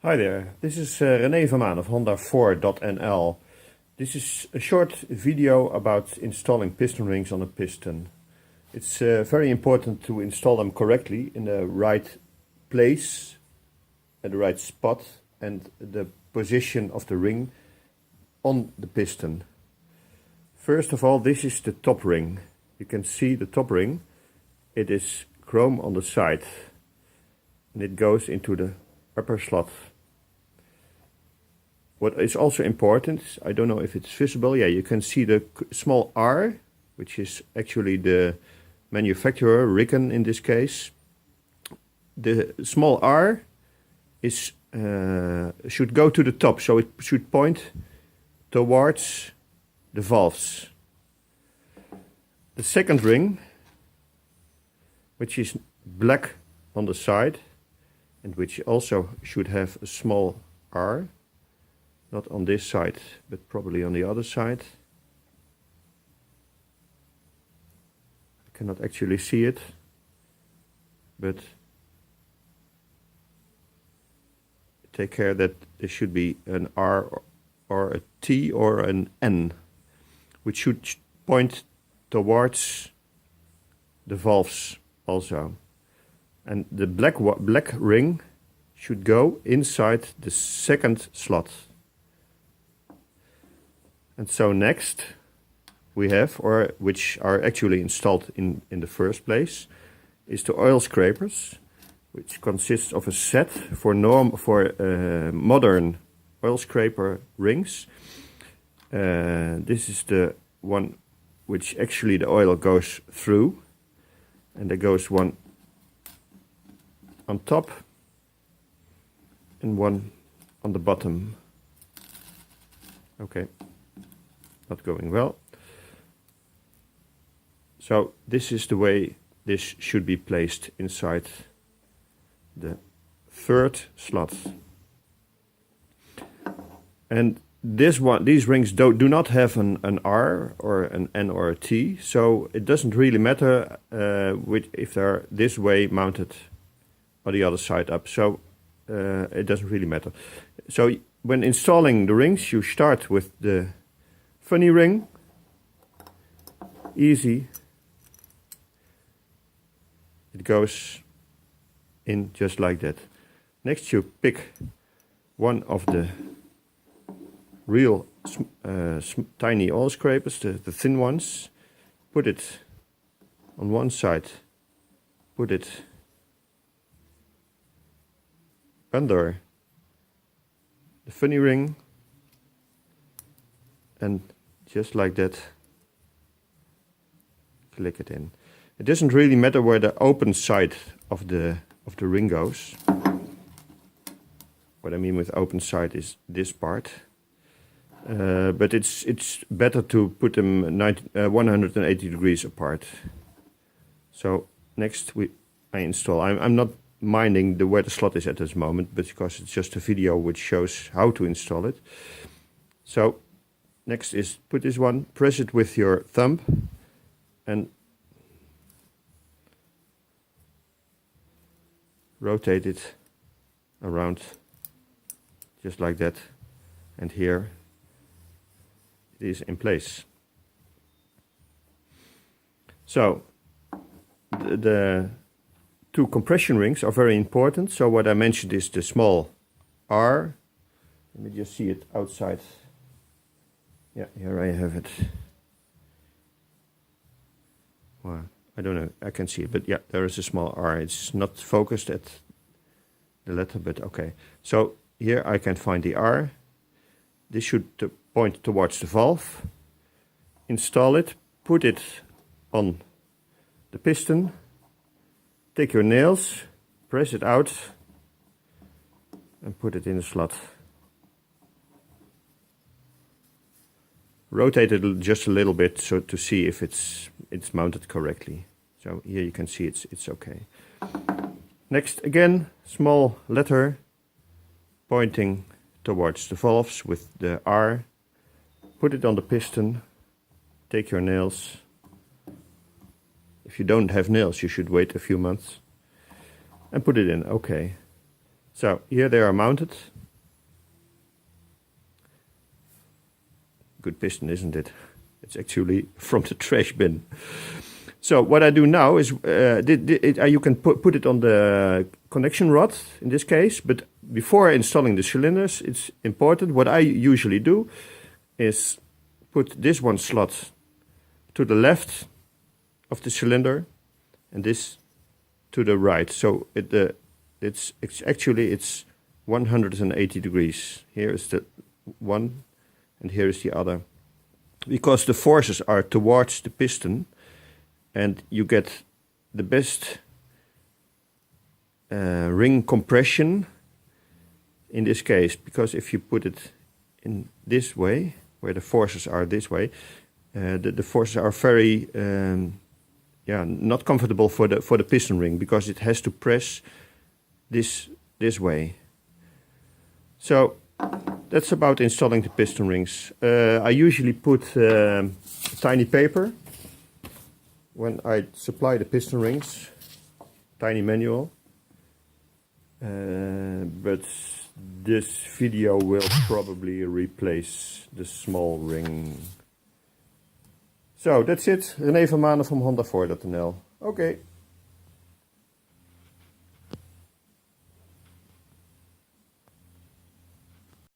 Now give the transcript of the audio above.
Hi there, this is René van Maan of HONDA4.nl. This is a short video about installing piston rings on a piston. It's very important to install them correctly in the right place, at the right spot, and the position of the ring on the piston. First of all, this is the top ring. You can see the top ring. It is chrome on the side and it goes into the upper slot. What is also important, I don't know if it's visible, yeah, you can see the small R, which is actually the manufacturer, Riken in this case. The small R is should go to the top, so it should point towards the valves. The second ring, which is black on the side, and which also should have a small R, not on this side, but probably on the other side. I cannot actually see it, but take care that there should be an R or a T or an N, which should point towards the valves also. And the black ring should go inside the second slot. And so next we have, or which are actually installed in the first place, is the oil scrapers, which consists of a set for modern oil scraper rings. This is the one which actually the oil goes through, and there goes one on top and one on the bottom. Okay, not going well. So this is the way this should be placed inside the third slot. And these rings do not have an R or an N or a T, so it doesn't really matter if they're this way mounted or the other side up. So it doesn't really matter. So when installing the rings, you start with the funny ring. Easy. It goes in just like that. Next you pick one of the real tiny oil scrapers, the thin ones, put it on one side, put it under the funny ring, and just like that click it in. It doesn't really matter where the open side of the ring goes. What I mean with open side is this part. But it's better to put them 180 degrees apart. So next I install. I'm not minding where the slot is at this moment, but because it's just a video which shows how to install it. So next is put this one, press it with your thumb, and rotate it around just like that, and here it is in place. So the two compression rings are very important. So what I mentioned is the small R. Let me just see it outside. Yeah, here I have it. Well, I don't know, I can see it, but yeah, there is a small R. It's not focused at the letter, but okay. So here I can find the R. This should point towards the valve. Install it, put it on the piston. Take your nails, press it out, and put it in the slot. Rotate it just a little bit so to see if it's mounted correctly. So here you can see it's okay. Next, again, small letter pointing towards the valves with the R. Put it on the piston. Take your nails. If you don't have nails, you should wait a few months and put it in. Okay. So here they are mounted. good piston, isn't it? It's actually from the trash bin. So what I do now is, you can put it on the connection rod in this case, but before installing the cylinders, it's important. What I usually do is put this one slot to the left of the cylinder and this to the right. So it's actually 180 degrees. Here is the one and here is the other. Because the forces are towards the piston, and you get the best ring compression in this case, because if you put it in this way, where the forces are this way, the forces are very not comfortable for the piston ring, because it has to press this way. So that's about installing the piston rings. I usually put tiny paper when I supply the piston rings, tiny manual, but this video will probably replace the small ring. So that's it. René van Manen from Honda4.nl. Okay.